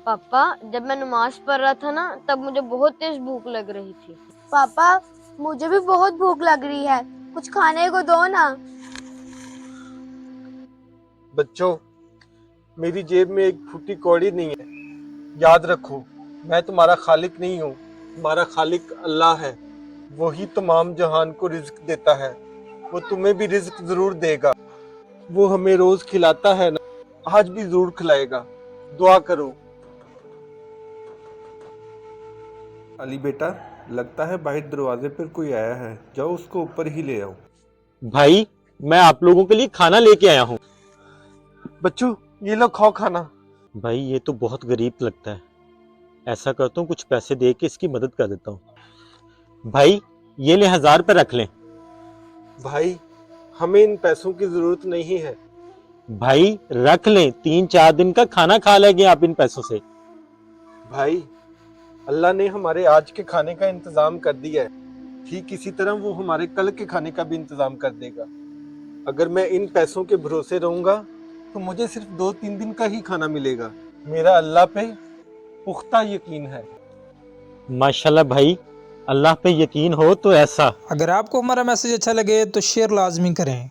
पापा, जब मैं नमाज पढ़ रहा था ना तब मुझे बहुत तेज भूख लग रही थी। पापा, मुझे भी बहुत भूख लग रही है, कुछ खाने को दो ना। बच्चों, मेरी जेब में एक फूटी कौड़ी नहीं है। याद रखो, मैं तुम्हारा खालिक नहीं हूँ, तुम्हारा खालिक अल्लाह है। वही तमाम जहान को रिज्क देता है। वो तुम्हें भी रिज्क जरूर देगा। वो हमें रोज खिलाता है ना, आज भी जरूर खिलाएगा। दुआ करो। अली बेटा, लगता है बाहर दरवाजे पर कोई आया है, जाओ उसको ऊपर ही ले आओ। भाई, मैं आप लोगों के लिए खाना लेके आया हूँ। बच्चों, ये लो खाओ खाना। भाई, ये तो बहुत गरीब लगता है। ऐसा करता हूँ, कुछ पैसे दे के इसकी मदद कर देता हूँ। भाई, ये ले 1000 रुपये रख लें। भाई, हमें इन पैसों की जरूरत नहीं है। भाई रख लें, 3-4 दिन का खाना खा लेंगे आप इन पैसों से। भाई, अल्लाह ने हमारे आज के खाने का इंतजाम कर दिया है, ठीक इसी तरह वो हमारे कल के खाने का भी इंतजाम कर देगा। अगर मैं इन पैसों के भरोसे रहूंगा तो मुझे सिर्फ 2-3 दिन का ही खाना मिलेगा। मेरा अल्लाह पे पुख्ता यकीन है। माशाल्लाह भाई, अल्लाह पे यकीन हो तो ऐसा। अगर आपको हमारा मैसेज अच्छा लगे तो शेयर लाजमी करें।